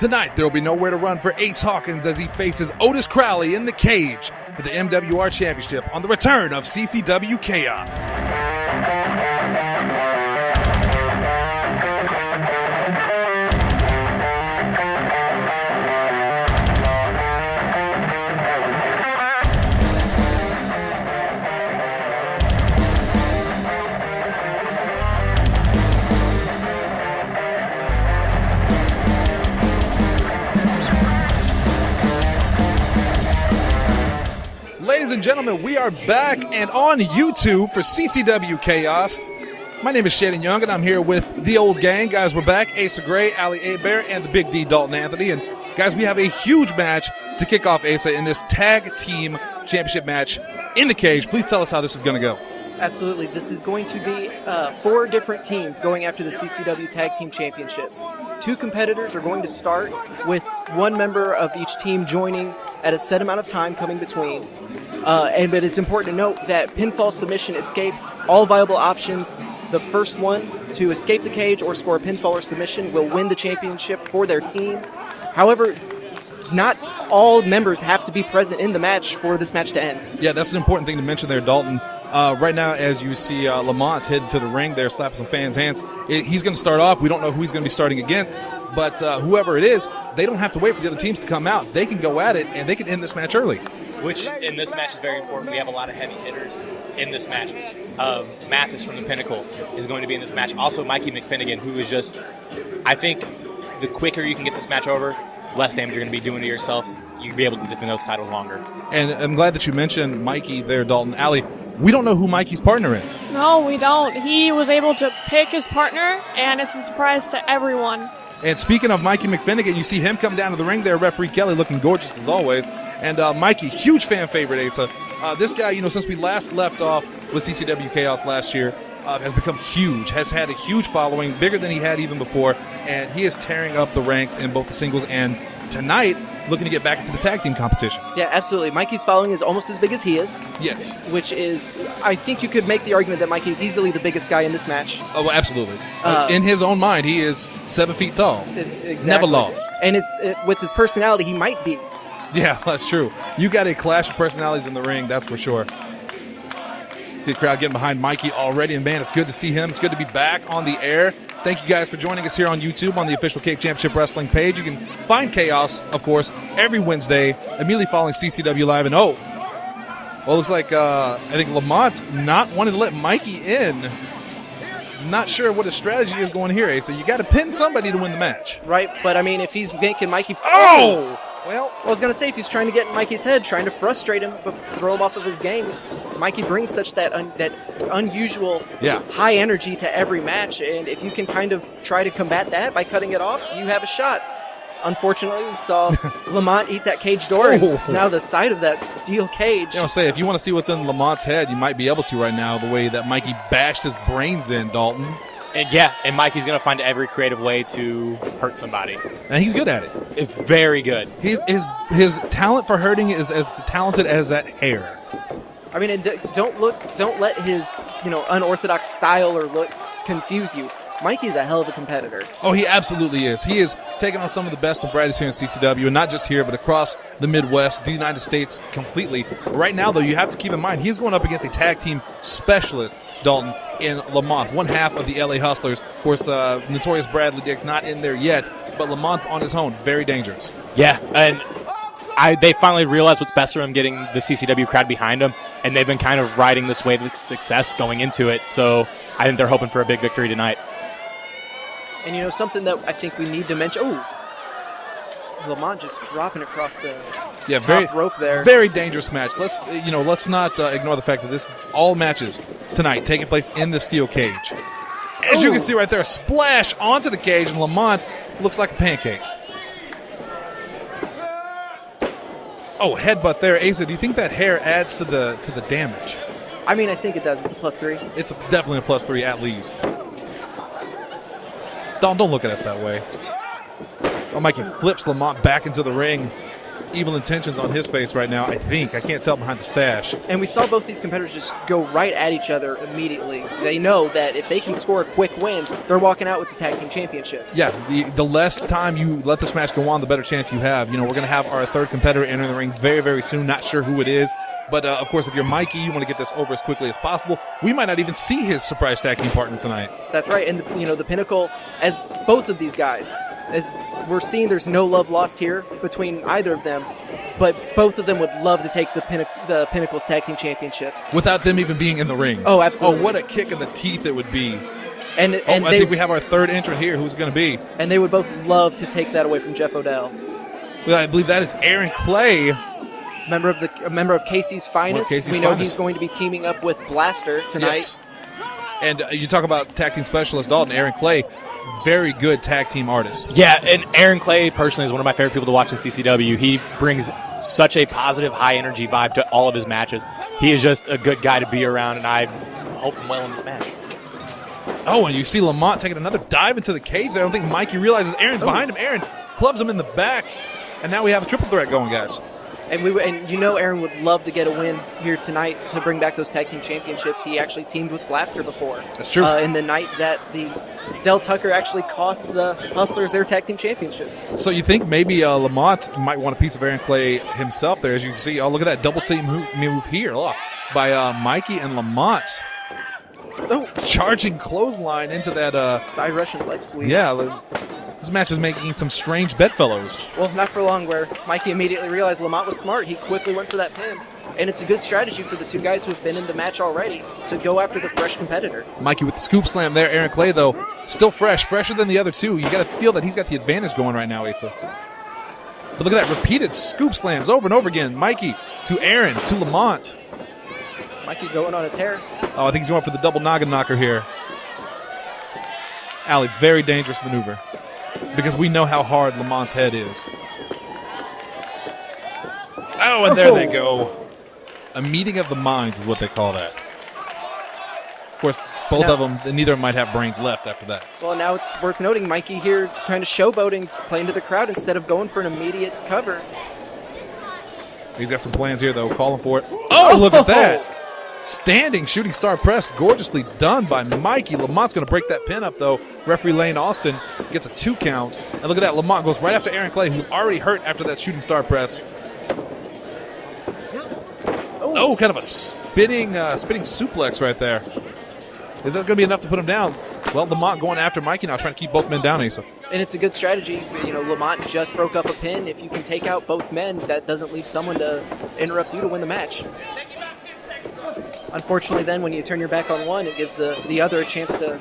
Tonight, there will be nowhere to run for Ace Hawkins as he faces Otis Crowley in the cage for the MWR Championship on the return of CCW Chaos. Ladies and gentlemen, we are back and on YouTube for CCW Chaos. My name is Seanan Young, and I'm here with the old gang. Guys, we're back. Ace Gray, Hebert, and the Big D, Dalton Anthony. And guys, we have a huge match to kick off ASA in this tag team championship match in the cage. Please tell us how this is going to go. Absolutely. This is going to be 4 different teams going after the CCW Tag Team Championships. 2 competitors are going to start with 1 member of each team joining at a set amount of time coming between. But it's important to note that pinfall, submission, escape, all viable options. The first one to escape the cage or score a pinfall or submission will win the championship for their team. However, not all members have to be present in the match for this match to end. Yeah, that's an important thing to mention there, Dalton. Right now, as you see Lamont head to the ring there, slapping some fans' hands, he's going to start off. We don't know who he's going to be starting against, but whoever it is, they don't have to wait for the other teams to come out. They can go at it, and they can end this match early. Which, in this match, is very important. We have a lot of heavy hitters in this match. Matheus from the Pinnacle is going to be in this match. Also, Mikey McFinnigan, who is just, I think, the quicker you can get this match over, less damage you're going to be doing to yourself. You'll be able to defend those titles longer. And I'm glad that you mentioned Mikey there, Dalton. Allie, we don't know who Mikey's partner is. No, we don't. He was able to pick his partner, and it's a surprise to everyone. And speaking of Mikey McFinnigan, you see him come down to the ring there, referee Kaeley looking gorgeous as always. And Mikey, huge fan favorite, Asa. This guy, since we last left off with CCW Chaos last year, has become huge, has had a huge following, bigger than he had even before, and he is tearing up the ranks in both the singles and tonight looking to get back into the tag team competition. Yeah, absolutely. Mikey's following is almost as big as he is. Yes. Which is, I think you could make the argument that Mikey's easily the biggest guy in this match. Oh, well, absolutely. In his own mind, he is 7 feet tall. Exactly. Never lost. And with his personality, he might be. Yeah, that's true. You got a clash of personalities in the ring, that's for sure. See the crowd getting behind Mikey already, and man, it's good to see him. It's good to be back on the air. Thank you guys for joining us here on YouTube on the official Cape Championship Wrestling page. You can find Chaos, of course, every Wednesday, immediately following CCW Live. And looks like I think Lamont not wanting to let Mikey in. Not sure what his strategy is going here, Asa. You got to pin somebody to win the match. Right, but I mean, if he's making Mikey... Well, I was going to say, if he's trying to get in Mikey's head, trying to frustrate him, throw him off of his game, Mikey brings such that unusual high energy to every match, and if you can kind of try to combat that by cutting it off, you have a shot. Unfortunately, we saw Lamont eat that cage door, and now the side of that steel cage. If you want to see what's in Lamont's head, you might be able to right now, the way that Mikey bashed his brains in, Dalton. And Mikey's going to find every creative way to hurt somebody. And he's good at it. It's very good. His talent for hurting is as talented as that hair. I mean, don't let his unorthodox style or look confuse you. Mikey's a hell of a competitor. Oh, he absolutely is. He is taking on some of the best and brightest here in CCW, and not just here, but across the Midwest, the United States completely. Right now, though, you have to keep in mind, he's going up against a tag team specialist, Dalton, in Lamont, one half of the LA Hustlers. Of course, Notorious Bradley Dick's not in there yet, but Lamont on his own, very dangerous. Yeah, and they finally realized what's best for him, getting the CCW crowd behind him, and they've been kind of riding this wave of success going into it, so I think they're hoping for a big victory tonight. And something that I think we need to mention. Lamont just dropping across the top rope there. Very dangerous match. Let's not ignore the fact that this is all matches tonight taking place in the steel cage. As you can see right there, a splash onto the cage, and Lamont looks like a pancake. Headbutt there. Asa, do you think that hair adds to the damage? I mean, I think it does. It's a +3. It's definitely a +3 at least. Don't look at us that way. Mikey flips Lamont back into the ring. evil intentions on his face right now, I think. I can't tell behind the stash. And we saw both these competitors just go right at each other immediately. They know that if they can score a quick win, they're walking out with the tag team championships. Yeah, the less time you let this match go on, the better chance you have. You know, we're going to have our third competitor enter the ring very, very soon. Not sure who it is. But, of course, if you're Mikey, you want to get this over as quickly as possible. We might not even see his surprise tag team partner tonight. That's right. And, the Pinnacle, as both of these guys, as we're seeing there's no love lost here between either of them, but both of them would love to take the Pinnacle's tag team championships. Without them even being in the ring. Oh, absolutely. Oh, what a kick in the teeth it would be. And I think we have our third entrant here. Who's it going to be? And they would both love to take that away from Jeff Odell. Well, I believe that is Aaron Clay. A member of Casey's Finest. We know he's going to be teaming up with Blaster tonight. Yes. And you talk about tag team specialist Dalton, Aaron Clay, very good tag team artist. Yeah, and Aaron Clay personally is one of my favorite people to watch in CCW. He brings such a positive, high-energy vibe to all of his matches. He is just a good guy to be around, and I hope him well in this match. Oh, and you see Lamont taking another dive into the cage. I don't think Mikey realizes Aaron's behind him. Aaron clubs him in the back, and now we have a triple threat going, guys. And Aaron would love to get a win here tonight to bring back those tag team championships. He actually teamed with Blaster before. That's true. In the night that the Del Tucker actually cost the Hustlers their tag team championships. So you think maybe Lamont might want a piece of Aaron Clay himself there. As you can see, look at that double team move here by Mikey and Lamont. Oh, charging clothesline into that side Russian leg sweep. Yeah, this match is making some strange bedfellows. Well, not for long, where Mikey immediately realized Lamont was smart. He quickly went for that pin. And it's a good strategy for the two guys who have been in the match already to go after the fresh competitor. Mikey with the scoop slam there. Aaron Clay, though, still fresher than the other two. You got to feel that he's got the advantage going right now, Asa. But look at that, repeated scoop slams over and over again. Mikey to Aaron to Lamont. Mikey going on a tear. Oh, I think he's going for the double noggin knocker here. Allie, very dangerous maneuver. Because we know how hard Lamont's head is. Oh, and there they go. A meeting of the minds is what they call that. Of course, both of them, neither of them might have brains left after that. Well, now it's worth noting Mikey here kind of showboating, playing to the crowd instead of going for an immediate cover. He's got some plans here, though, calling for it. Oh, look at that. Standing shooting star press, gorgeously done by Mikey. Lamont's going to break that pin up, though. Referee Lane Austin gets a 2 count. And look at that, Lamont goes right after Aaron Clay, who's already hurt after that shooting star press. Oh, kind of a spinning suplex right there. Is that going to be enough to put him down? Well, Lamont going after Mikey now, trying to keep both men down, Asa. And it's a good strategy. Lamont just broke up a pin. If you can take out both men, that doesn't leave someone to interrupt you to win the match. Unfortunately, then, when you turn your back on one, it gives the other a chance to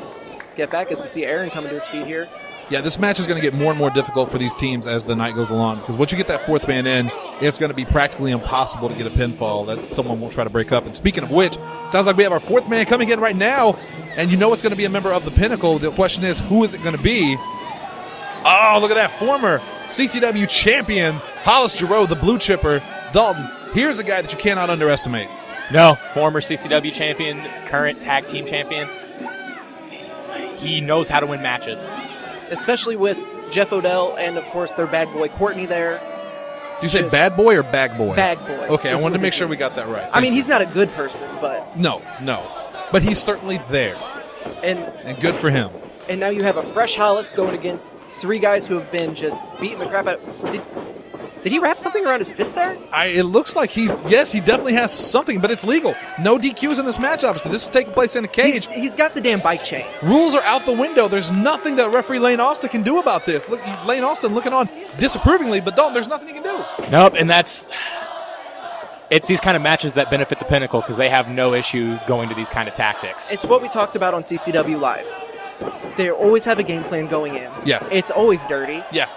get back, as we see Aaron coming to his feet here. Yeah, this match is going to get more and more difficult for these teams as the night goes along. Because once you get that fourth man in, it's going to be practically impossible to get a pinfall that someone won't try to break up. And speaking of which, sounds like we have our fourth man coming in right now. And you know it's going to be a member of the Pinnacle. The question is, who is it going to be? Oh, look at that. Former CCW champion, Hollis Giroux, the blue chipper. Dalton, here's a guy that you cannot underestimate. No, former CCW champion, current tag team champion. He knows how to win matches. Especially with Jeff Odell and, of course, their bag boy Courtney there. You say bad boy or bag boy? Bag boy. Okay, I wanted to make sure we got that right. I mean, he's not a good person, but... No. But he's certainly there. And good for him. And now you have a fresh Hollis going against 3 guys who have been just beating the crap out of... Did he wrap something around his fist there? It looks like he definitely has something, but it's legal. No DQs in this match, obviously. This is taking place in a cage. He's got the damn bike chain. Rules are out the window. There's nothing that referee Lane Austin can do about this. Look, Lane Austin looking on disapprovingly, but Dalton, there's nothing he can do. Nope, and it's these kind of matches that benefit the Pinnacle because they have no issue going to these kind of tactics. It's what we talked about on CCW Live. They always have a game plan going in. Yeah. It's always dirty. Yeah.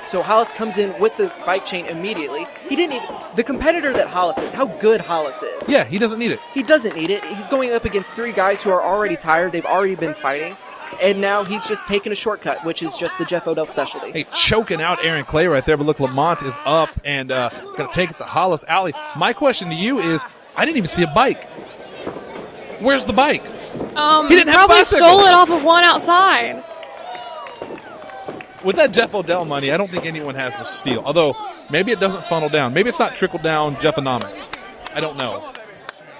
So Hollis comes in with the bike chain immediately. He didn't even... The competitor that Hollis is, how good Hollis is. Yeah, he doesn't need it. He doesn't need it. He's going up against 3 guys who are already tired. They've already been fighting. And now he's just taking a shortcut, which is just the Jeff Odell specialty. Hey, choking out Aaron Clay right there. But look, Lamont is up and going to take it to Hollis. Allie, my question to you is, I didn't even see a bike. Where's the bike? He didn't have probably stole it off of one outside. with that Jeff Odell money, I don't think anyone has to steal. Although, maybe it doesn't funnel down. Maybe it's not trickle-down Jeffonomics. I don't know.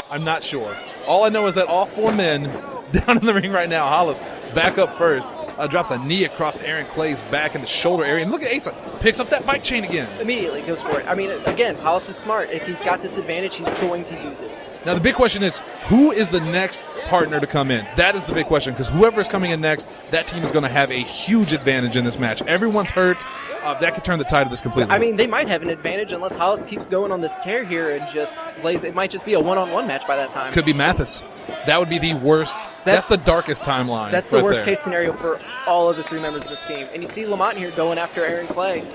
I'm not sure. All I know is that all 4 men down in the ring right now. Hollis back up first. Drops a knee across Aaron Clay's back in the shoulder area. And look at Asa. Picks up that bike chain again. Immediately goes for it. I mean, again, Hollis is smart. If he's got this advantage, he's going to use it. Now, the big question is, who is the next partner to come in? That is the big question, because whoever is coming in next, that team is going to have a huge advantage in this match. Everyone's hurt. That could turn the tide of this completely. I mean, they might have an advantage unless Hollis keeps going on this tear here and just plays. It might just be a one-on-one match by that time. Could be Matheus. That would be the worst. That's the darkest timeline. That's the right worst there. case scenario for all of the 3 members of this team. And you see Lamont here going after Aaron Clay.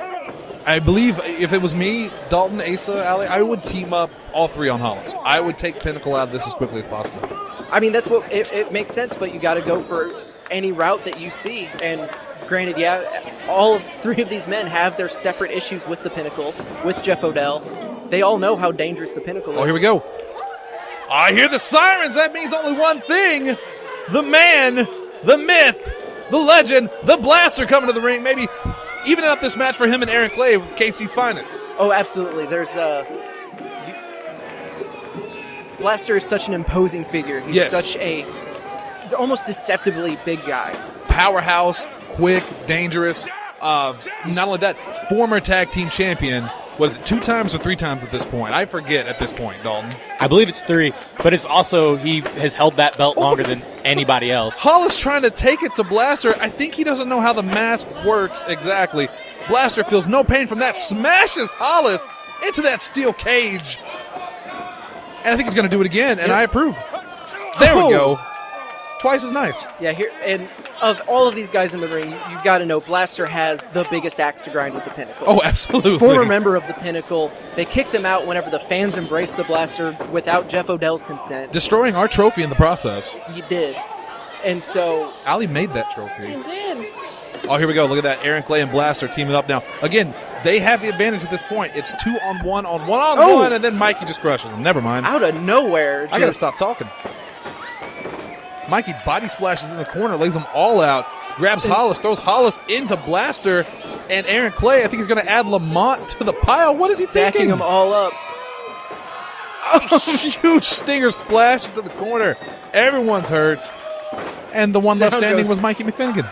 I believe if it was me, Dalton, Asa, Ali, I would team up all 3 on Hollis. I would take Pinnacle out of this as quickly as possible. I mean, that's what it makes sense, but you got to go for any route that you see. And granted, yeah, all 3 of these men have their separate issues with the Pinnacle, with Jeff Odell. They all know how dangerous the Pinnacle is. Oh, here we go. I hear the sirens. That means only one thing. The man, the myth, the legend, the Blaster coming to the ring. Maybe even up this match for him and Aaron Clay, KC's finest. Oh, absolutely. There's Blaster is such an imposing figure. He's such a almost deceptively big guy. Powerhouse, quick, dangerous. Not only that, former tag team champion. Was it 2 times or 3 times at this point? I forget at this point, Dalton. I believe it's 3, but it's also he has held that belt longer than anybody else. Hollis trying to take it to Blaster. I think he doesn't know how the mask works exactly. Blaster feels no pain from that. Smashes Hollis into that steel cage. And I think he's going to do it again, and I approve. There we go. Twice as nice. Yeah, here, and of all of these guys in the ring, you've got to know Blaster has the biggest axe to grind with the Pinnacle. Oh, absolutely. Former member of the Pinnacle. They kicked him out whenever the fans embraced the Blaster without Jeff Odell's consent. Destroying our trophy in the process. He did. And so... Ali made that trophy. He did. Oh, here we go. Look at that. Aaron Clay and Blaster teaming up now. Again, they have the advantage at this point. It's 2-on-1 on 1-on-1, and then Mikey just crushes them. Never mind. Out of nowhere. I got to stop talking. Mikey body splashes in the corner, lays them all out, grabs Hollis, throws Hollis into Blaster, and Aaron Clay, I think he's going to add Lamont to the pile. What is he thinking? Stacking them all up. Oh, huge stinger splash into the corner. Everyone's hurt. And the one left standing was Mikey McFinnigan.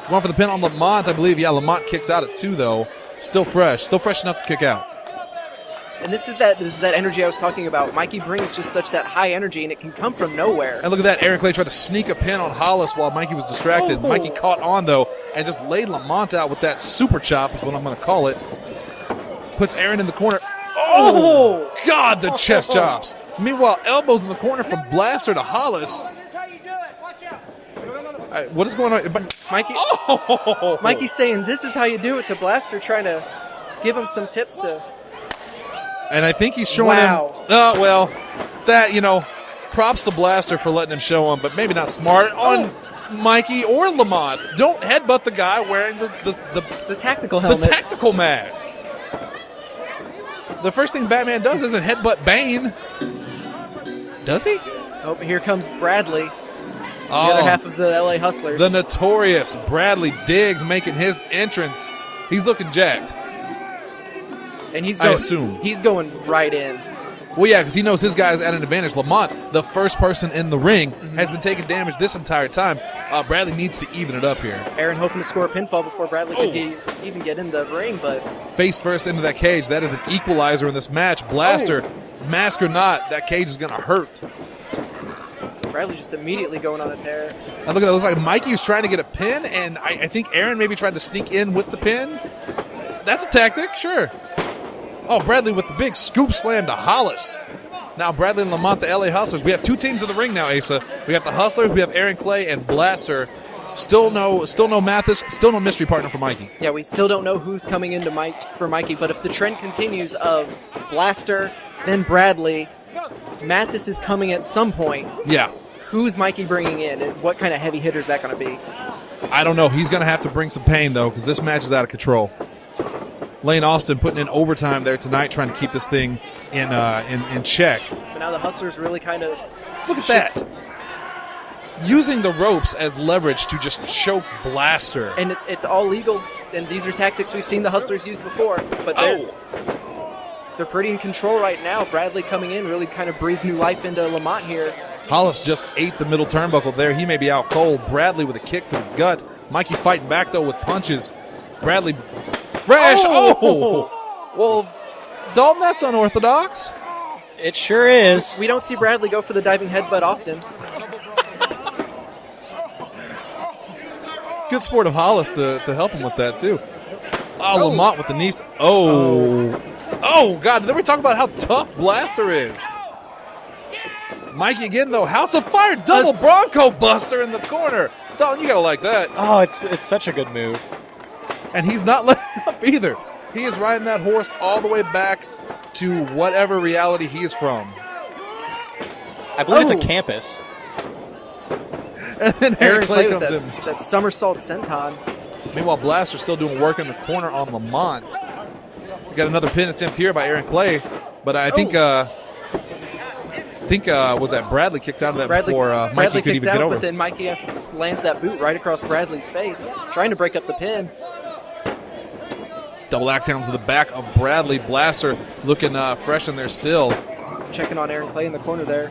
Going for the pin on Lamont, I believe. Yeah, Lamont kicks out at 2, though. Still fresh enough to kick out. And this is that energy I was talking about. Mikey brings just such that high energy, and it can come from nowhere. And look at that. Aaron Clay tried to sneak a pin on Hollis while Mikey was distracted. Oh. Mikey caught on, though, and just laid Lamont out with that super chop is what I'm going to call it. Puts Aaron in the corner. Oh, God, the chest chops. Meanwhile, elbows in the corner from Blaster to Hollis. What is going on? Mikey, Oh! Mikey's saying this is how you do it to Blaster, trying to give him some tips to... And I think he's showing him. Oh, well, that, props to Blaster for letting him show him, but maybe not smart on Mikey or Lamont. Don't headbutt the guy wearing the tactical helmet. The tactical mask. The first thing Batman does isn't headbutt Bane. Does he? Oh, here comes Bradley. The other half of the LA Hustlers. The notorious Bradley Diggs making his entrance. He's looking jacked. And he's I assume. He's going right in. Well, yeah, because he knows his guy's at an advantage. Lamont, the first person in the ring, has been taking damage this entire time. Bradley needs to even it up here. Aaron hoping to score a pinfall before Bradley could even get in the ring, but... Face first into that cage. That is an equalizer in this match. Blaster, mask or not, that cage is going to hurt. Bradley just immediately going on a tear. And look at that. It looks like Mikey was trying to get a pin, and I think Aaron maybe tried to sneak in with the pin. That's a tactic, sure. Oh, Bradley with the big scoop slam to Hollis. Now Bradley and Lamont, the LA Hustlers. We have 2 teams in the ring now, Asa. We got the Hustlers, we have Aaron Clay and Blaster. Still no Matheus, still no mystery partner for Mikey. Yeah, we still don't know who's coming into for Mikey, but if the trend continues of Blaster, then Bradley, Matheus is coming at some point. Yeah. Who's Mikey bringing in, and what kind of heavy hitter is that going to be? I don't know. He's going to have to bring some pain, though, because this match is out of control. Lane Austin putting in overtime there tonight, trying to keep this thing in check. But now the Hustlers really kind of... Look at that. using the ropes as leverage to just choke Blaster. And it's all legal, and these are tactics we've seen the Hustlers use before. But they're pretty in control right now. Bradley coming in really kind of breathed new life into Lamont here. Hollis just ate the middle turnbuckle there. He may be out cold. Bradley with a kick to the gut. Mikey fighting back, though, with punches. Bradley fresh. Oh! Well, Dalton, that's unorthodox. It sure is. We don't see Bradley go for the diving headbutt often. Good sport of Hollis to help him with that, too. Oh, Lamont with the knees. Oh, God. Then we talk about how tough Blaster is. Mikey again, though. House of Fire, double Bronco Buster in the corner. Dalton, you got to like that. Oh, it's such a good move. And he's not letting up either. He is riding that horse all the way back to whatever reality he's from. I believe it's a campus. And then Aaron Clay comes with in. that somersault senton. Meanwhile, Blaster still doing work in the corner on Lamont. We got another pin attempt here by Aaron Clay, but I think was that Bradley kicked out of that before Mikey could even get over. But then Mikey lands that boot right across Bradley's face, trying to break up the pin. Double axe handle to the back of Bradley. Blaster looking fresh in there still. Checking on Aaron Clay in the corner there.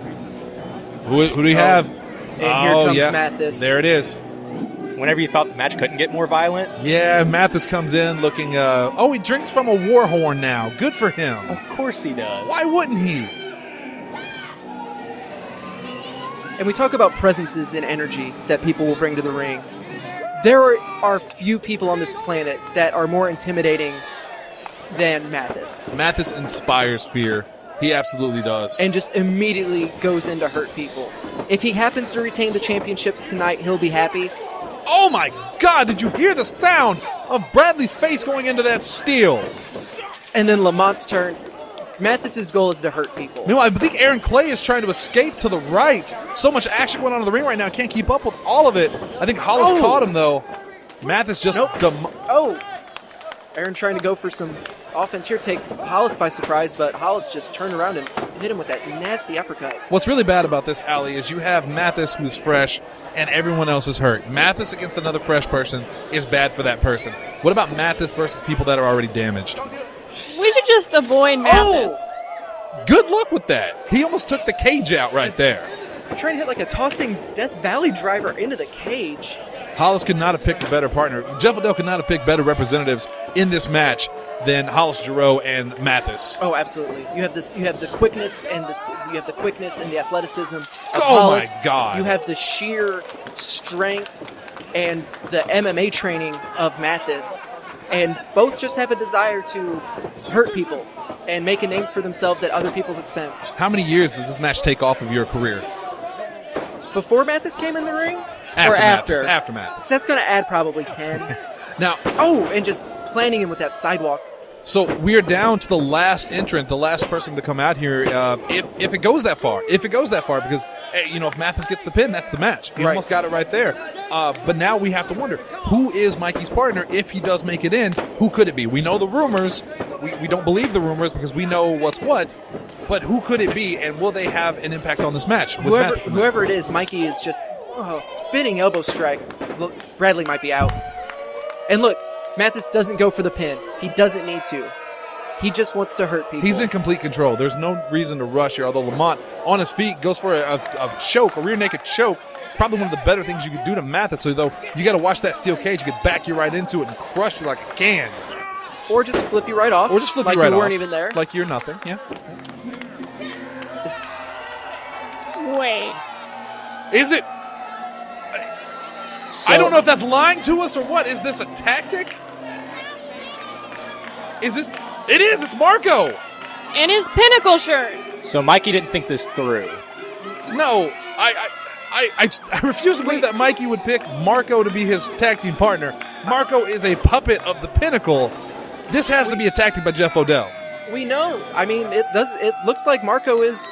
Who do we have? And here comes Matheus. There it is. Whenever you thought the match couldn't get more violent. Yeah, Matheus comes in looking, he drinks from a war horn now. Good for him. Of course he does. Why wouldn't he? And we talk about presences and energy that people will bring to the ring. There are few people on this planet that are more intimidating than Matheus. Matheus inspires fear. He absolutely does. And just immediately goes in to hurt people. If he happens to retain the championships tonight, he'll be happy. Oh my God, did you hear the sound of Bradley's face going into that steel? And then Lamont's turn. Matheus' goal is to hurt people. No, I think Aaron Clay is trying to escape to the right. So much action going on in the ring right now. Can't keep up with all of it. I think Hollis caught him, though. Matheus just... Aaron trying to go for some offense here, take Hollis by surprise, but Hollis just turned around and hit him with that nasty uppercut. What's really bad about this, Allie, is you have Matheus who's fresh and everyone else is hurt. Matheus against another fresh person is bad for that person. What about Matheus versus people that are already damaged? We should just avoid Matheus. Good luck with that. He almost took the cage out right there. Trying to hit like a tossing Death Valley driver into the cage. Hollis could not have picked a better partner. Jeff Liddell could not have picked better representatives in this match than Hollis Giroux and Matheus. Oh, absolutely. You have this. You have the quickness and the athleticism of Hollis. My God! You have the sheer strength and the MMA training of Matheus, and both just have a desire to hurt people and make a name for themselves at other people's expense. How many years does this match take off of your career? Before Matheus came in the ring? After or after? Matheus. After Matheus. So that's going to add probably 10. Now, and just planting him with that sidewalk. So we are down to the last entrant, the last person to come out here. If it goes that far, because if Matheus gets the pin, that's the match. He almost got it right there. But now we have to wonder, who is Mikey's partner if he does make it in? Who could it be? We know the rumors. We don't believe the rumors because we know what's what. But who could it be, and will they have an impact on this match? Whoever it is, Mikey is just spinning elbow strike. Look, Bradley might be out. And look, Matheus doesn't go for the pin. He doesn't need to. He just wants to hurt people. He's in complete control. There's no reason to rush here, although Lamont, on his feet, goes for a choke, a rear naked choke. Probably one of the better things you could do to Matheus. So, though, you got to watch that steel cage. You could back you right into it and crush you like a can. Or just flip you right off. Like you weren't even there. Like you're nothing, yeah. Wait. Is it? I don't know if that's lying to us or what. Is this a tactic? Is this? It is. It's Marco. In his Pinnacle shirt. So Mikey didn't think this through. No, I refuse to believe that Mikey would pick Marco to be his tag team partner. Marco is a puppet of the Pinnacle. This has to be a tactic by Jeff Odell. We know. I mean, it looks like Marco is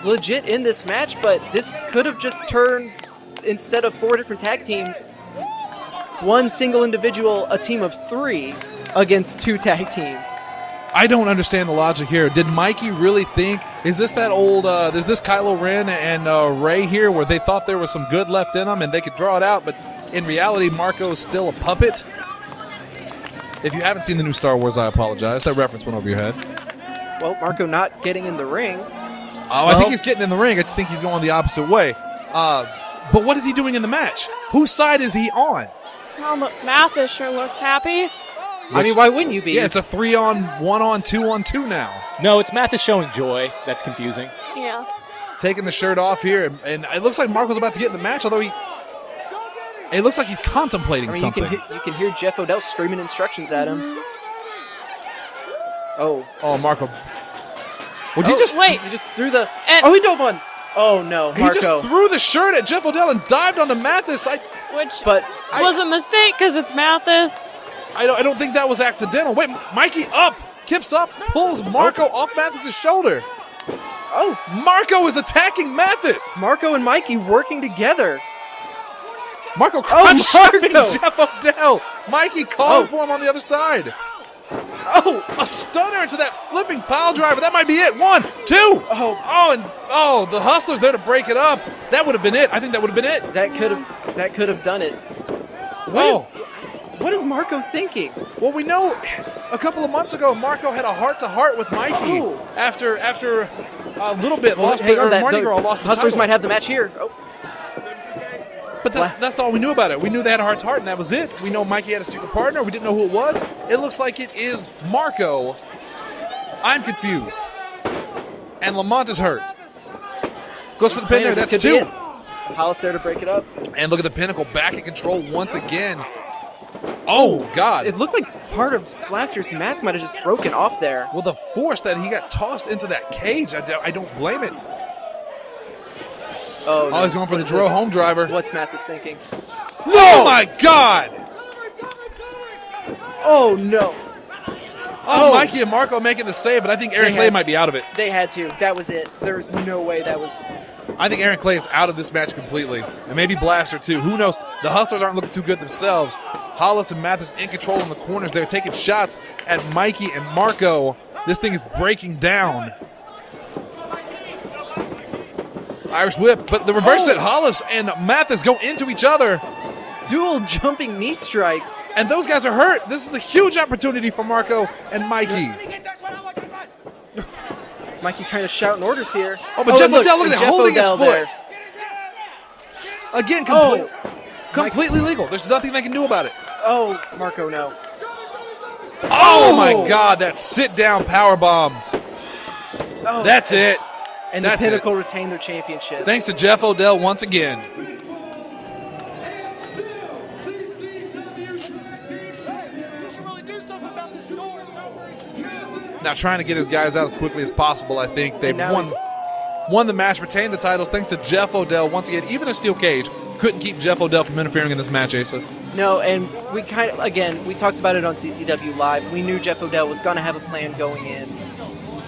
legit in this match, but this could have just turned, instead of 4 different tag teams, one single individual, a team of 3 against 2 tag teams. I don't understand the logic here. Did Mikey really think, is this that old, is this Kylo Ren and Rey here where they thought there was some good left in them and they could draw it out, but in reality, Marco's still a puppet? If you haven't seen the new Star Wars, I apologize. That reference went over your head. Well, Marco not getting in the ring. I think he's getting in the ring. I just think he's going the opposite way. But what is he doing in the match? Whose side is he on? Well, but Matheus sure looks happy. I mean, why wouldn't you be? Yeah, it's a 3-on, 1-on, 2-on-2 now. No, it's Matheus showing joy. That's confusing. Yeah. Taking the shirt off here, and it looks like Marco's about to get in the match, although it looks like he's contemplating something. You can hear Jeff Odell screaming instructions at him. Oh, Marco. Would you just wait? He just threw the. And- he dove on. Oh no, Marco. He just threw the shirt at Jeff Odell and dived onto Matheus. Which But was a mistake because it's Matheus. I don't think that was accidental. Wait, Mikey up, kips up, pulls Marco off Matheus' shoulder. Oh, Marco is attacking Matheus. Marco and Mikey working together. Marco crunch chopping Marco. Jeff Odell. Mikey calling for him on the other side. Oh, a stunner into that flipping pile driver. That might be it. 1, 2. The Hustler's there to break it up. That would have been it. I think that would have been it. That could have done it. What is Marco thinking? Well, we know a couple of months ago, Marco had a heart-to-heart with Mikey after a little bit Mardi Gras lost the Hustlers title. might have the match here. Oh. But that's all we knew about it. We knew they had a heart-to-heart, and that was it. We know Mikey had a secret partner. We didn't know who it was. It looks like it is Marco. I'm confused. And Lamont is hurt. Goes for the pin there. This That's could be 2. it. Hollis there to break it up. And look at the Pinnacle back in control once again. Oh, God. It looked like part of last year's mask might have just broken off there. Well, the force that he got tossed into that cage, I don't blame it. Oh, no. He's going for What the is Dro this? home driver. What's Matheus thinking? Oh, my God. Oh, no. Oh, Mikey and Marco making the save, but I think Aaron Clay might be out of it. They had to. That was it. There's no way that was... I think Aaron Clay is out of this match completely. And maybe Blaster, too. Who knows? The Hustlers aren't looking too good themselves. Hollis and Matheus in control in the corners. They're taking shots at Mikey and Marco. This thing is breaking down. Irish whip, but the reverse it. Hollis and Matheus go into each other. Dual jumping knee strikes. And those guys are hurt. This is a huge opportunity for Marco and Mikey. Mikey kind of shouting orders here. Oh, but Jeff Odell, look at that, Jeff holding his Odell foot. there. Again, completely legal. There's nothing they can do about it. Oh, Marco, no. Oh, my God, that sit-down powerbomb. Oh, That's it. And That's the Pinnacle retained their championship. Thanks to Jeff Odell once again. Now trying to get his guys out as quickly as possible, I think. They've won the match, retained the titles thanks to Jeff Odell. Once again, even a steel cage couldn't keep Jeff Odell from interfering in this match, Asa. No, and we we talked about it on CCW Live. We knew Jeff Odell was going to have a plan going in.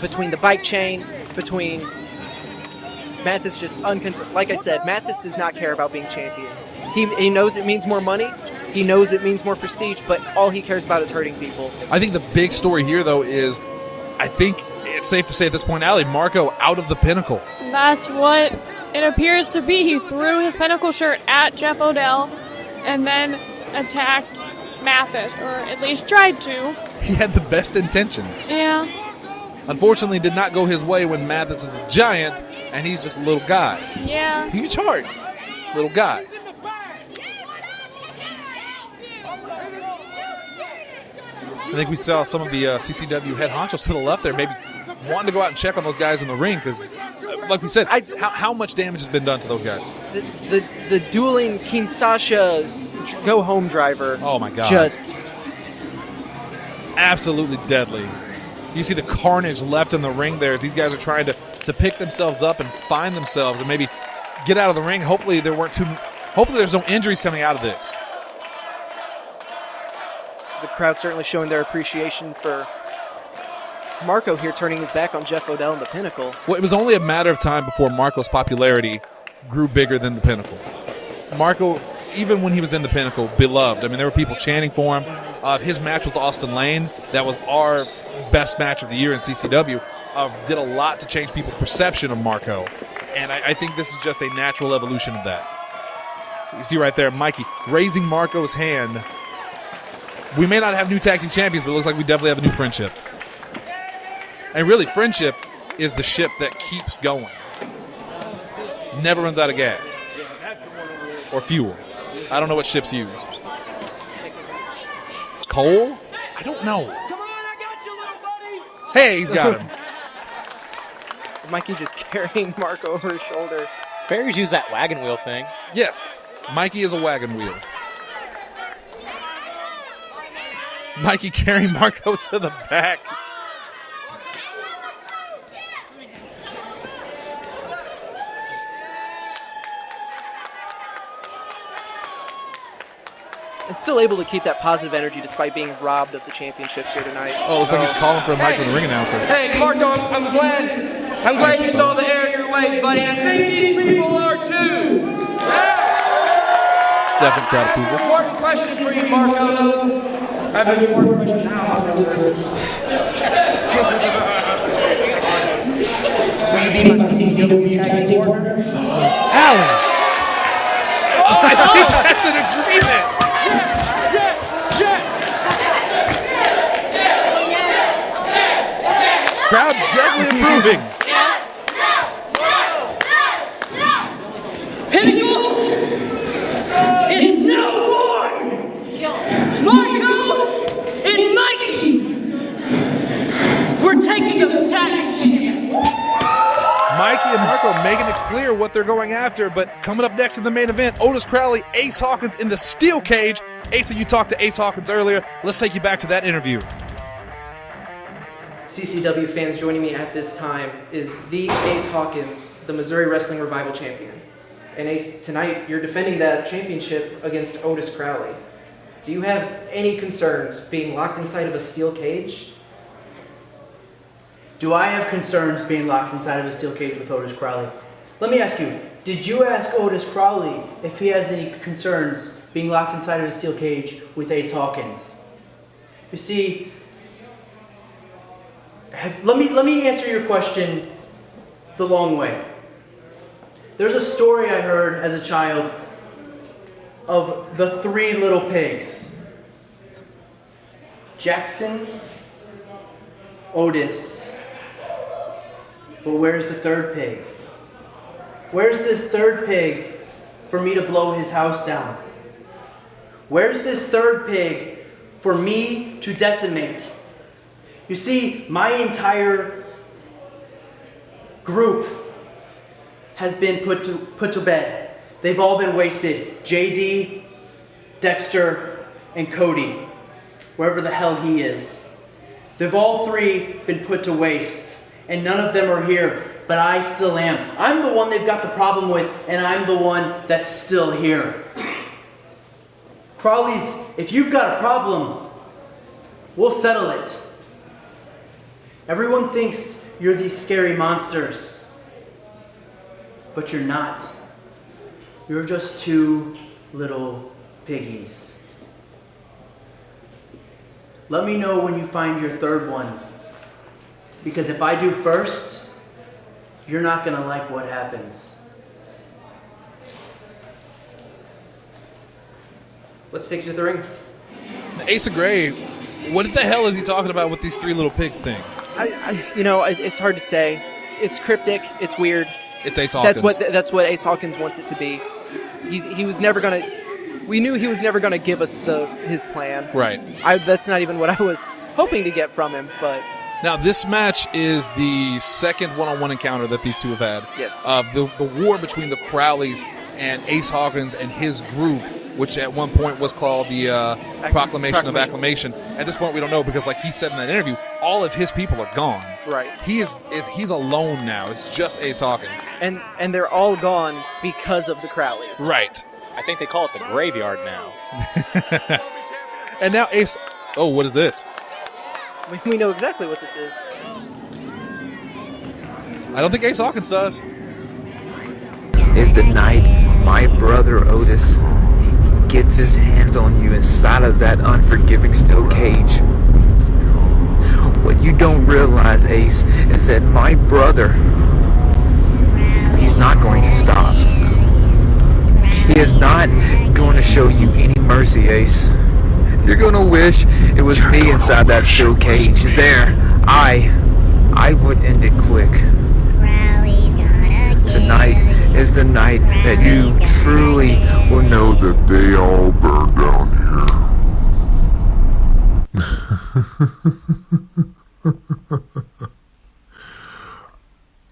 Between the bike chain, between Matheus just like I said, Matheus does not care about being champion. He knows it means more money. He knows it means more prestige, but all he cares about is hurting people. I think the big story here, though, is I think it's safe to say at this point, Allie, Marco out of the Pinnacle. That's what it appears to be. He threw his Pinnacle shirt at Jeff Odell and then attacked Matheus, or at least tried to. He had the best intentions. Yeah. Unfortunately, did not go his way when Matheus is a giant and he's just a little guy. Yeah. Huge heart, little guy. I think we saw some of the CCW head honchos to the left there, maybe wanting to go out and check on those guys in the ring because, like we said, how much damage has been done to those guys? The dueling Kinshasa go home driver. Oh my God! Just absolutely deadly. You see the carnage left in the ring there. These guys are trying to pick themselves up and find themselves and maybe get out of the ring. Hopefully there's no injuries coming out of this. The crowd certainly showing their appreciation for Marco here, turning his back on Jeff Odell and the Pinnacle. Well, it was only a matter of time before Marco's popularity grew bigger than the Pinnacle. Marco even when he was in the Pinnacle, beloved. I mean, there were people chanting for him. His match with Austin Lane, that was our best match of the year in CCW, did a lot to change people's perception of Marco. And I think this is just a natural evolution of that. You see right there, Mikey raising Marco's hand. We may not have new tag team champions, but it looks like we definitely have a new friendship. And really, friendship is the ship that keeps going. Never runs out of gas. Or fuel. I don't know what ships use. Coal? I don't know. Come on, I got you, little buddy. Hey, he's got him. Mikey just carrying Marco over his shoulder. Fairies use that wagon wheel thing. Yes, Mikey is a wagon wheel. Mikey carrying Marco to the back. And still able to keep that positive energy despite being robbed of the championships here tonight. Oh, looks like he's calling for a mic from the ring announcer. Hey, Marco, I'm glad you saw the error in your ways, buddy. I think these people are too. Definite crowd approval. Important question for you, Marco, though. I have an important question now. Will you be my CCW tag team partner? Alan! Oh, I think that's an agreement. Crowd definitely approving. Pinnacle is no more. Marco and Mikey, we're taking those tags. Mikey and Marco making it clear what they're going after, but coming up next in the main event, Otis Crowley, Ace Hawkins in the steel cage. Ace, you talked to Ace Hawkins earlier. Let's take you back to that interview. CCW fans, joining me at this time is the Ace Hawkins, the Missouri Wrestling Revival champion. And Ace, tonight you're defending that championship against Otis Crowley. Do you have any concerns being locked inside of a steel cage? Do I have concerns being locked inside of a steel cage with Otis Crowley? Let me ask you, did you ask Otis Crowley if he has any concerns being locked inside of a steel cage with Ace Hawkins? You see, let me answer your question the long way. There's a story I heard as a child of the three little pigs. Jackson, Otis, but where's the third pig? Where's this third pig for me to blow his house down? Where's this third pig for me to decimate? You see, my entire group has been put to bed. They've all been wasted. JD, Dexter, and Cody, wherever the hell he is. They've all three been put to waste, and none of them are here, but I still am. I'm the one they've got the problem with, and I'm the one that's still here. Crowley's, if you've got a problem, we'll settle it. Everyone thinks you're these scary monsters, but you're not. You're just two little piggies. Let me know when you find your third one, because if I do first, you're not gonna like what happens. Let's take you to the ring. Ace of Grey, what the hell is he talking about with these three little pigs thing? It's hard to say. It's cryptic. It's weird. It's Ace Hawkins. That's what Ace Hawkins wants it to be. He was never gonna. We knew he was never gonna give us his plan. Right. That's not even what I was hoping to get from him. But now this match is the second one-on-one encounter that these two have had. Yes. The war between the Crowleys and Ace Hawkins and his group, which at one point was called the Proclamation of Acclamation. At this point, we don't know because, like he said in that interview, all of his people are gone. Right. He's alone now. It's just Ace Hawkins. And they're all gone because of the Crowleys. Right. I think they call it the graveyard now. And now Ace. Oh, what is this? We know exactly what this is. I don't think Ace Hawkins does. Is the night my brother Otis gets his hands on you inside of that unforgiving steel cage. What you don't realize, Ace, is that my brother, he's not going to stop. He is not going to show you any mercy, Ace. You're going to wish it was me inside that steel cage. There, I would end it quick. Tonight is the night that you truly will know that they all burn down here.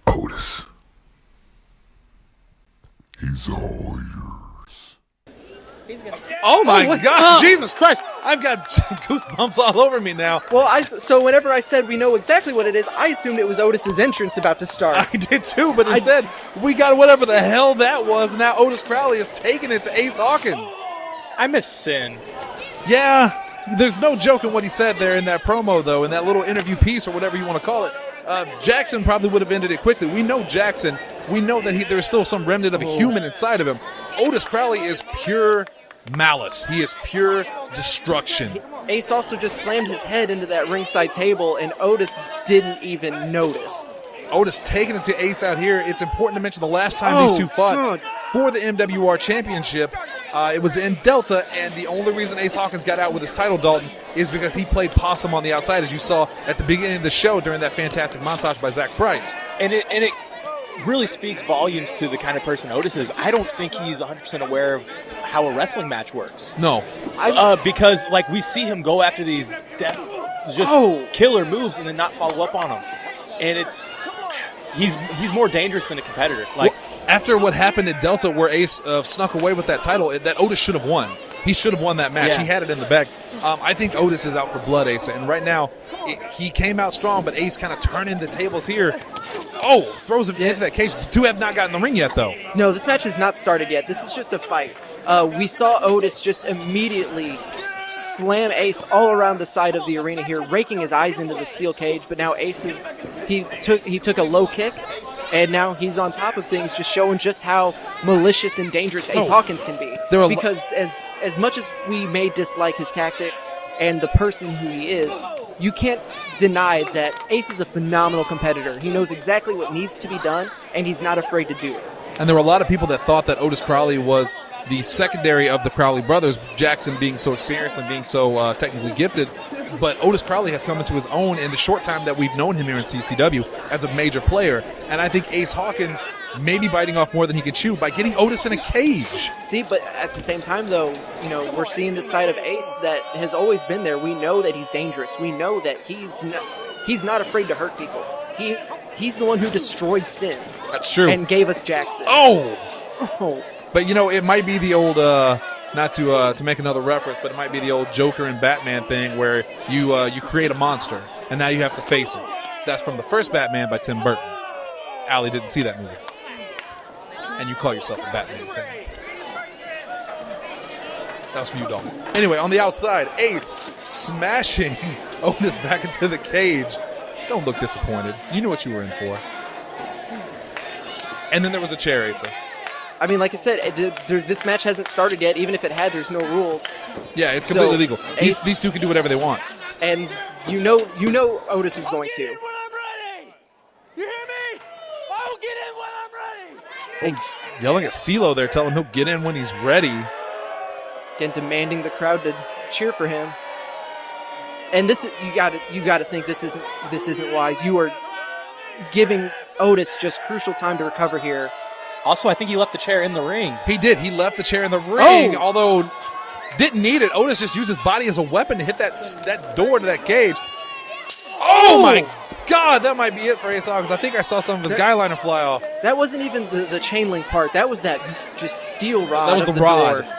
Otis. He's all yours. Oh my God! Jesus Christ! I've got goosebumps all over me now. Well, so whenever I said we know exactly what it is, I assumed it was Otis's entrance about to start. I did too, but instead we got whatever the hell that was. And now Otis Crowley is taking it to Ace Hawkins. I miss Sin. Yeah, there's no joke in what he said there in that promo, though, in that little interview piece or whatever you want to call it. Jackson probably would have ended it quickly. We know Jackson. We know that there's still some remnant of a human inside of him. Otis Crowley is pure malice. He is pure destruction. Ace also just slammed his head into that ringside table, and Otis didn't even notice. Otis taking it to Ace out here. It's important to mention the last time these two fought for the MWR Championship, it was in Delta, and the only reason Ace Hawkins got out with his title, Dalton, is because he played possum on the outside, as you saw at the beginning of the show during that fantastic montage by Zach Price. And it really speaks volumes to the kind of person Otis is. I don't think he's 100% aware of how a wrestling match works. No. Because, like, we see him go after these killer moves and then not follow up on them. And he's more dangerous than a competitor. Like, after what happened at Delta where Ace snuck away with that title, that Otis should have won. He should have won that match. Yeah. He had it in the bag. I think Otis is out for blood, Ace. And right now, he came out strong, but Ace kind of turning the tables here. Throws him into that cage. The two have not gotten in the ring yet, though. No, this match has not started yet. This is just a fight. We saw Otis just immediately slam Ace all around the side of the arena here, raking his eyes into the steel cage. But now Ace he took a low kick, and now he's on top of things, just showing just how malicious and dangerous Ace Hawkins can be. Because as much as we may dislike his tactics and the person who he is, you can't deny that Ace is a phenomenal competitor. He knows exactly what needs to be done, and he's not afraid to do it. And there were a lot of people that thought that Otis Crowley was the secondary of the Crowley brothers, Jackson being so experienced and being so technically gifted. But Otis Crowley has come into his own in the short time that we've known him here in CCW as a major player. And I think Ace Hawkins may be biting off more than he can chew by getting Otis in a cage. See, but at the same time, though, we're seeing this side of Ace that has always been there. We know that he's dangerous. We know that he's not afraid to hurt people. He's the one who destroyed Sin. That's true. And gave us Jackson. Oh. But, it might be the old, not to make another reference, but it might be the old Joker and Batman thing where you create a monster, and now you have to face him. That's from the first Batman by Tim Burton. Allie didn't see that movie. And you call yourself a Batman fan. That was for you, Dalton. Anyway, on the outside, Ace smashing Otis back into the cage. Don't look disappointed. You knew what you were in for. And then there was a chair, Asa. I mean, like I said, this match hasn't started yet. Even if it had, there's no rules. Yeah, it's completely legal. These two can do whatever they want. And you know Otis is going to. You hear me? I'll get in when I'm ready. Yelling at CeeLo there, telling him he'll get in when he's ready. Again, demanding the crowd to cheer for him. And this, you got to think this isn't wise. You are giving Otis just crucial time to recover here. Also, I think he left the chair in the ring. He did. He left the chair in the ring, although didn't need it. Otis just used his body as a weapon to hit that door to that cage. Oh my God, that might be it for Ace Hawkins. I think I saw some of his guy liner fly off. That wasn't even the chain link part. That was that just steel rod. That was the rod. Door.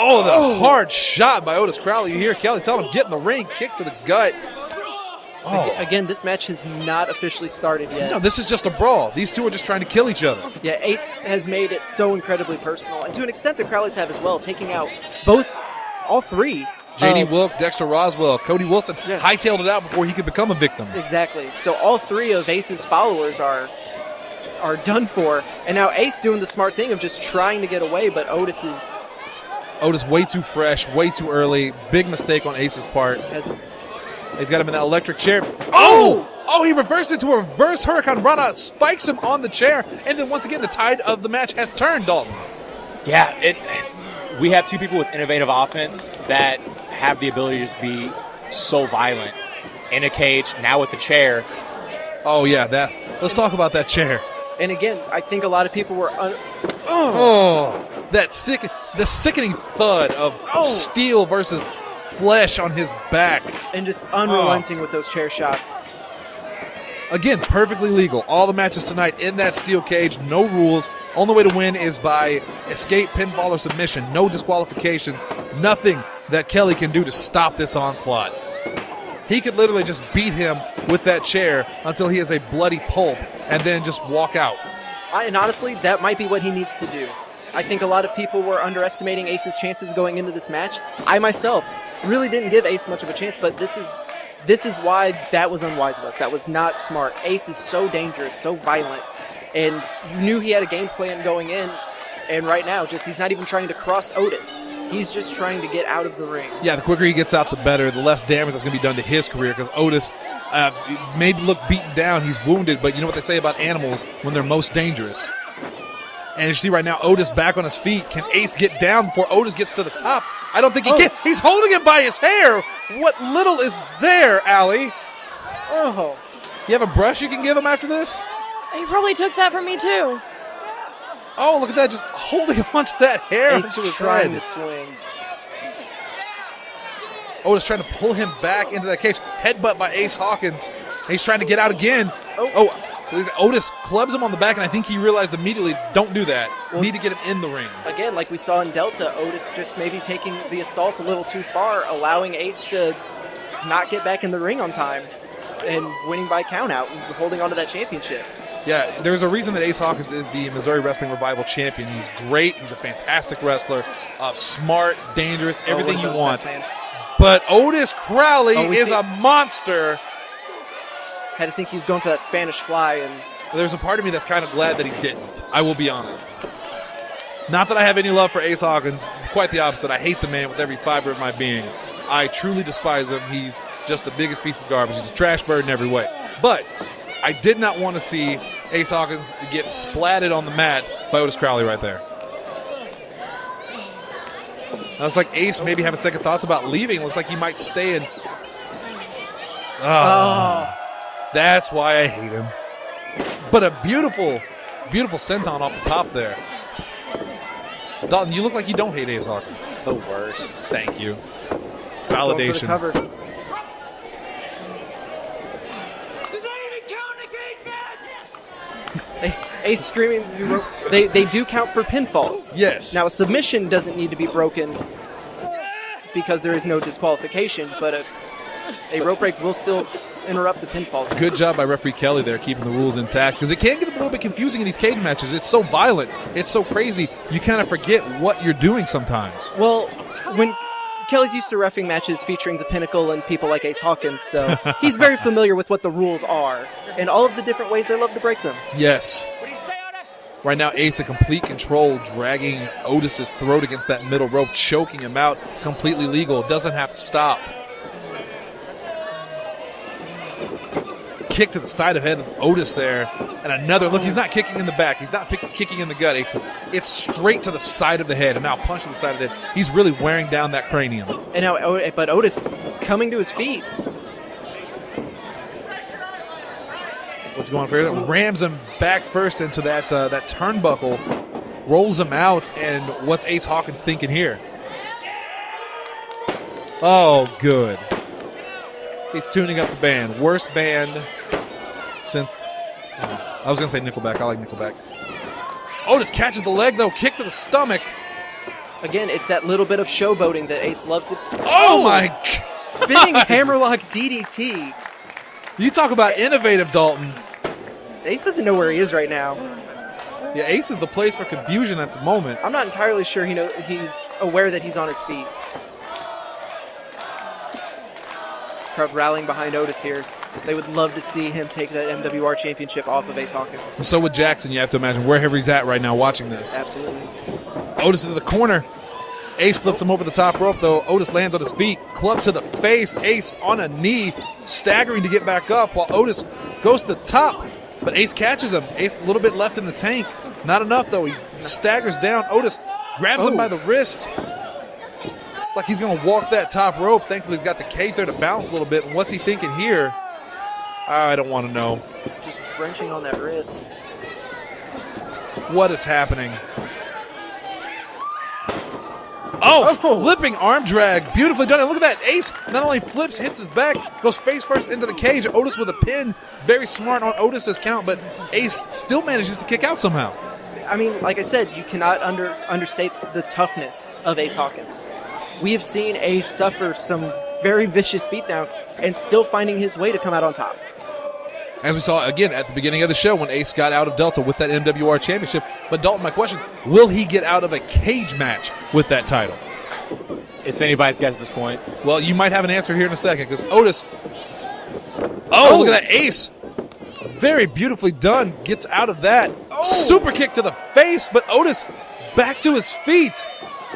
Oh, the hard shot by Otis Crowley. You hear Kaeley tell him, get in the ring, kick to the gut. Again, this match has not officially started yet. No, this is just a brawl. These two are just trying to kill each other. Yeah, Ace has made it so incredibly personal. And to an extent, the Crowleys have as well, taking out all three. J.D. Wilk, Dexter Roswell, Cody Wilson hightailed it out before he could become a victim. Exactly. So all three of Ace's followers are are done for. And now Ace doing the smart thing of just trying to get away, but Otis way too fresh, way too early. Big mistake on Ace's part. He's got him in that electric chair. Oh, he reversed it to a reverse Hurricane Rana, spikes him on the chair, and then once again the tide of the match has turned, Dalton. Yeah, we have two people with innovative offense that have the ability to just be so violent. In a cage, now with the chair. Oh, yeah, let's talk about that chair. And again, I think a lot of people were... the sickening thud of steel versus flesh on his back. And just unrelenting with those chair shots. Again, perfectly legal. All the matches tonight in that steel cage, no rules. Only way to win is by escape, pinfall, or submission. No disqualifications. Nothing that Kaeley can do to stop this onslaught. He could literally just beat him with that chair until he is a bloody pulp and then just walk out. And honestly, that might be what he needs to do. I think a lot of people were underestimating Ace's chances going into this match. I myself really didn't give Ace much of a chance, but this is why that was unwise of us. That was not smart. Ace is so dangerous, so violent, and you knew he had a game plan going in, and right now, he's not even trying to cross Otis. He's just trying to get out of the ring. Yeah, the quicker he gets out, the better. The less damage that's going to be done to his career, because Otis may look beaten down. He's wounded, but you know what they say about animals when they're most dangerous. And you see right now, Otis back on his feet. Can Ace get down before Otis gets to the top? I don't think he can. He's holding him by his hair. What little is there, Allie? Oh. You have a brush you can give him after this? He probably took that from me, too. Oh, look at that, just holding onto that hair. Ace was trying to swing. Otis trying to pull him back into that cage. Headbutt by Ace Hawkins. He's trying to get out again. Otis clubs him on the back, and I think he realized immediately, don't do that. Need to get him in the ring. Again, like we saw in Delta, Otis just maybe taking the assault a little too far, allowing Ace to not get back in the ring on time and winning by countout and holding on to that championship. Yeah, there's a reason that Ace Hawkins is the Missouri Wrestling Revival champion. He's great. He's a fantastic wrestler. Smart, dangerous, everything you want. But Otis Crowley is a monster. Had to think he was going for that Spanish fly. And there's a part of me that's kind of glad that he didn't. I will be honest. Not that I have any love for Ace Hawkins. Quite the opposite. I hate the man with every fiber of my being. I truly despise him. He's just the biggest piece of garbage. He's a trash bird in every way. But I did not want to see Ace Hawkins get splatted on the mat by Otis Crowley right there. Looks like Ace maybe having second thoughts about leaving. Looks like he might stay in. That's why I hate him. But a beautiful, beautiful senton off the top there. Dalton, you look like you don't hate Ace Hawkins. The worst. Thank you. Validation. Cover. Does that even count in a cage match? Yes. Ace screaming. They do count for pinfalls. Yes. Now a submission doesn't need to be broken because there is no disqualification, but a rope break will still interrupt a pinfall. Good job by referee Kaeley there, keeping the rules intact, because it can get a little bit confusing in these cage matches. It's so violent. It's so crazy. You kind of forget what you're doing sometimes. Well, when Kelly's used to reffing matches featuring the Pinnacle and people like Ace Hawkins, so he's very familiar with what the rules are and all of the different ways they love to break them. Yes. Right now, Ace in complete control, dragging Otis's throat against that middle rope, choking him out. Completely legal. Doesn't have to stop. Kick to the side of head of Otis there. And another, look, he's not kicking in the back. He's not kicking in the gut, Ace. It's straight to the side of the head. And now punch to the side of the head. He's really wearing down that cranium. And now, but Otis coming to his feet. What's going on for him? Rams him back first into that turnbuckle. Rolls him out. And what's Ace Hawkins thinking here? Oh, good. He's tuning up the band. Worst band since... I was going to say Nickelback. I like Nickelback. Otis catches the leg, though. Kick to the stomach. Again, it's that little bit of showboating that Ace loves to... Oh my God. Spinning hammerlock DDT. You talk about innovative, Dalton. Ace doesn't know where he is right now. Yeah, Ace is the place for confusion at the moment. I'm not entirely sure he's aware that he's on his feet. Crowd rallying behind Otis here. They would love to see him take that MWR championship off of Ace Hawkins. And so with Jackson, you have to imagine wherever he's at right now watching this. Absolutely. Otis into the corner. Ace flips him over the top rope, though. Otis lands on his feet. Club to the face. Ace on a knee, staggering to get back up while Otis goes to the top. But Ace catches him. Ace a little bit left in the tank. Not enough, though. He staggers down. Otis grabs him by the wrist. It's like he's going to walk that top rope. Thankfully, he's got the cage there to balance a little bit. And what's he thinking here? I don't want to know. Just wrenching on that wrist. What is happening? Oh, flipping arm drag. Beautifully done. And look at that. Ace not only flips, hits his back, goes face first into the cage. Otis with a pin. Very smart on Otis's count, but Ace still manages to kick out somehow. I mean, like I said, you cannot understate the toughness of Ace Hawkins. We have seen Ace suffer some very vicious beatdowns and still finding his way to come out on top. As we saw again at the beginning of the show when Ace got out of Delta with that MWR championship. But Dalton, my question, will he get out of a cage match with that title? It's anybody's guess at this point. Well, you might have an answer here in a second because Otis. Oh, look at that. Ace. Very beautifully done. Gets out of that. Super kick to the face, but Otis back to his feet.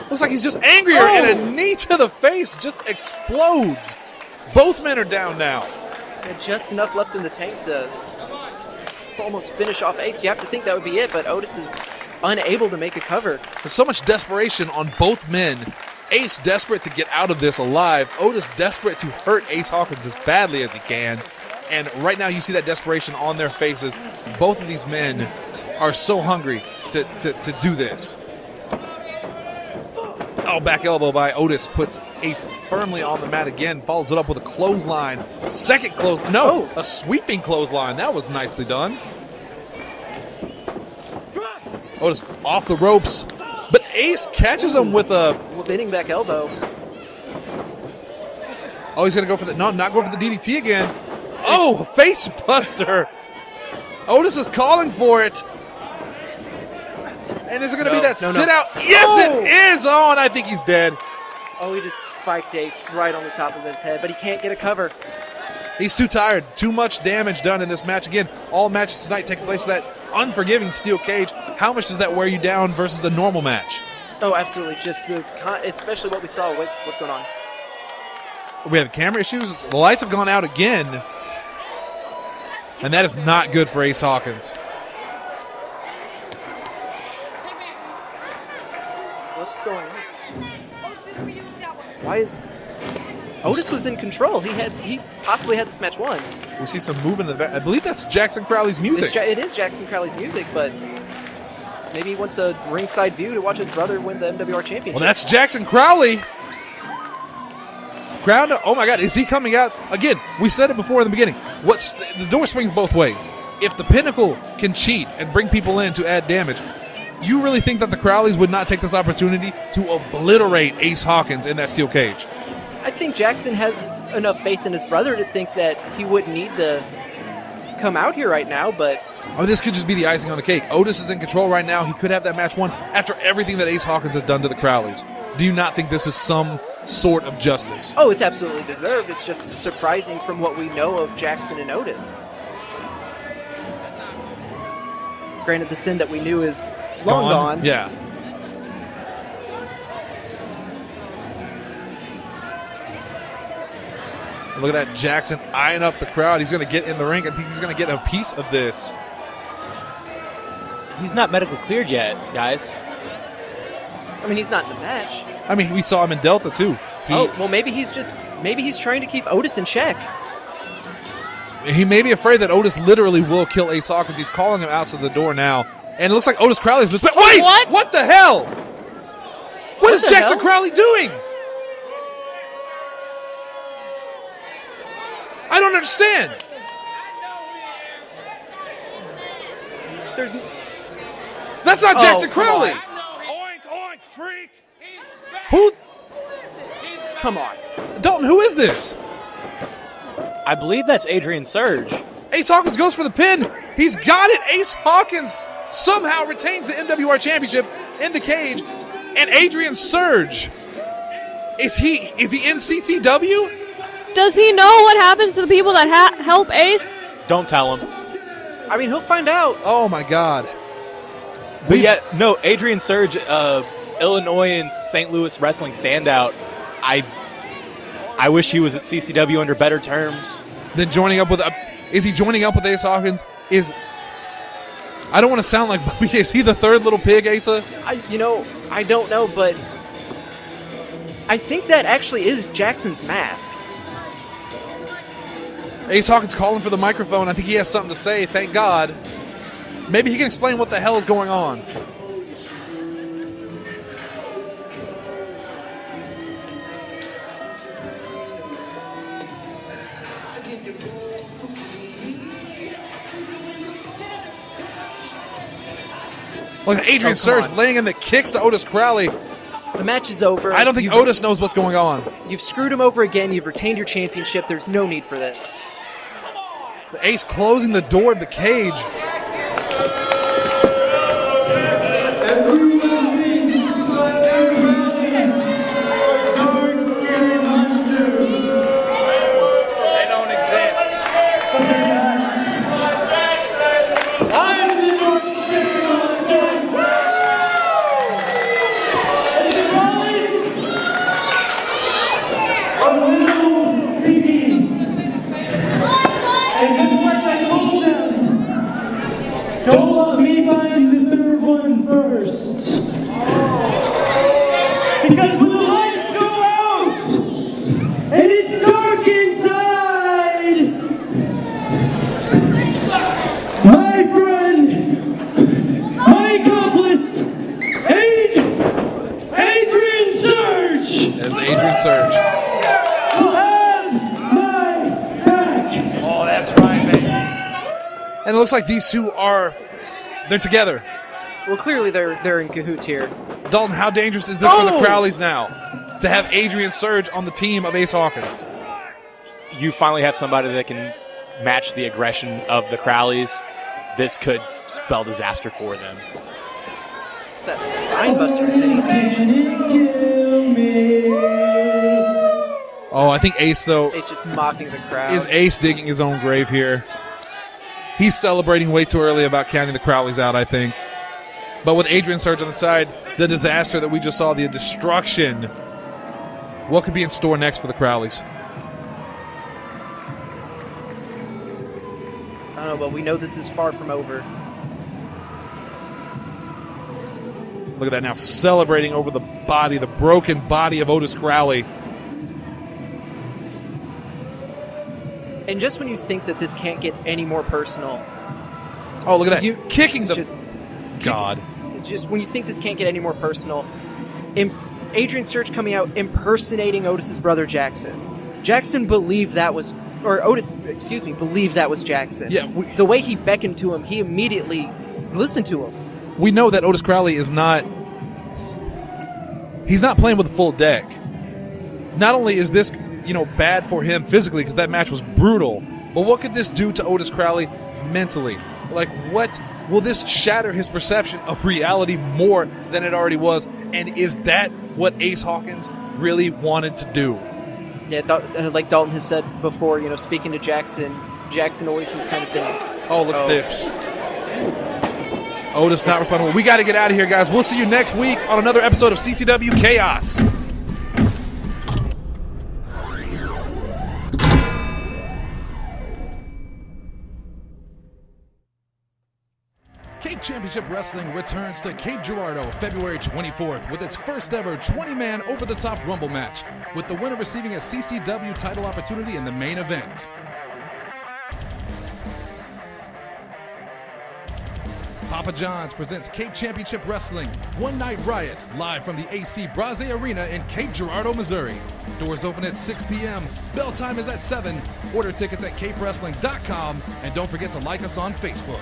Looks like he's just angrier, and a knee to the face just explodes. Both men are down now. And just enough left in the tank to almost finish off Ace. You have to think that would be it, but Otis is unable to make a cover. There's so much desperation on both men. Ace desperate to get out of this alive. Otis desperate to hurt Ace Hawkins as badly as he can. And right now you see that desperation on their faces. Both of these men are so hungry to do this. Oh, back elbow by Otis puts Ace firmly on the mat again. Follows it up with a clothesline. Second a sweeping clothesline. That was nicely done. Otis off the ropes. But Ace catches him with a spinning back elbow. Oh, he's going to go for the... No, not going for the DDT again. Oh, face buster. Otis is calling for it. And is it going to be that sit out? Yes, it is. Oh, and I think he's dead. Oh, he just spiked Ace right on the top of his head, but he can't get a cover. He's too tired. Too much damage done in this match. Again, all matches tonight taking place in that unforgiving steel cage. How much does that wear you down versus the normal match? Oh, absolutely. Just especially what we saw. What's going on? We have camera issues. The lights have gone out again. And that is not good for Ace Hawkins. What's going on? Why is... Otis was in control. He possibly had this match won. We see some movement in the back. I believe that's Jackson Crowley's music. It is Jackson Crowley's music, but maybe he wants a ringside view to watch his brother win the MWR championship. Well, that's Jackson Crowley. Crowd, oh my God, is he coming out? Again, we said it before in the beginning. The door swings both ways. If the Pinnacle can cheat and bring people in to add damage, you really think that the Crowleys would not take this opportunity to obliterate Ace Hawkins in that steel cage? I think Jackson has enough faith in his brother to think that he wouldn't need to come out here right now, but... Oh, this could just be the icing on the cake. Otis is in control right now. He could have that match won after everything that Ace Hawkins has done to the Crowleys. Do you not think this is some sort of justice? Oh, it's absolutely deserved. It's just surprising from what we know of Jackson and Otis. Granted, the sin that we knew is long gone. Yeah. Look at that, Jackson eyeing up the crowd. He's going to get in the ring. I think he's going to get a piece of this. He's not medical cleared yet, guys. I mean, he's not in the match. I mean, we saw him in Delta, too. Maybe he's trying to keep Otis in check. He may be afraid that Otis literally will kill Ace Hawkins. He's calling him out to the door now. And it looks like Otis Crowley's... Wait! What the hell? What is Jackson Crowley doing? I don't understand. That's not Jackson Crowley. Oink, oink, freak. Who? Come on. Dalton, who is this? I believe that's Adrian Surge. Ace Hawkins goes for the pin. He's got it. Ace Hawkins somehow retains the MWR Championship in the cage. And Adrian Surge, is he in CCW? Does he know what happens to the people that help Ace? Don't tell him. I mean, he'll find out. Oh my God. But yet, no, Adrian Surge, Illinois and St. Louis wrestling standout. I wish he was at CCW under better terms. Then joining up with, is he joining up with Ace Hawkins? I don't want to sound like, is he the third little pig, Asa? I don't know, but I think that actually is Jackson's mask. Ace Hawkins calling for the microphone. I think he has something to say, thank God. Maybe he can explain what the hell is going on. Look, Adrian Surge laying in the kicks to Otis Crowley. The match is over. I don't think Otis knows what's going on. You've screwed him over again. You've retained your championship. There's no need for this. Ace closing the door of the cage. Don't let me find the third one first. Because when the lights go out and it's dark inside, my friend, my accomplice, Adrian Surge. There's Adrian Surge. Will have my back. Oh, that's right, baby. And it looks like these two they're together. Well, clearly they're in cahoots here. Dalton, how dangerous is this for the Crowleys now to have Adrian Surge on the team of Ace Hawkins? You finally have somebody that can match the aggression of the Crowleys. This could spell disaster for them. It's that spine buster is anything. Oh, I think Ace, though, Ace just mocking the crowd. is Ace digging his own grave here. He's celebrating way too early about counting the Crowleys out, I think. But with Adrian Surge on the side, the disaster that we just saw, the destruction, what could be in store next for the Crowleys? I don't know, but we know this is far from over. Look at that now, celebrating over the body, the broken body of Otis Crowley. And just when you think that this can't get any more personal. Oh, look at that. Kicking the... God. Just when you think this can't get any more personal, Adrian Surge coming out impersonating Otis's brother Jackson. Jackson believed that was... Or Otis, believed that was Jackson. Yeah. The way he beckoned to him, he immediately listened to him. We know that Otis Crowley is not... He's not playing with a full deck. Not only is this... bad for him physically because that match was brutal. But what could this do to Otis Crowley mentally? Like, what will this shatter his perception of reality more than it already was? And is that what Ace Hawkins really wanted to do? Yeah, like Dalton has said before, speaking to Jackson always has kind of been... Oh, look at this. Otis not responding. We got to get out of here, guys. We'll see you next week on another episode of CCW Chaos. Cape Championship Wrestling returns to Cape Girardeau February 24th with its first ever 20-man over-the-top Rumble match, with the winner receiving a CCW title opportunity in the main event. Papa John's presents Cape Championship Wrestling One Night Riot, live from the AC Braze Arena in Cape Girardeau, Missouri. Doors open at 6 p.m. Bell time is at 7. Order tickets at capewrestling.com, and don't forget to like us on Facebook.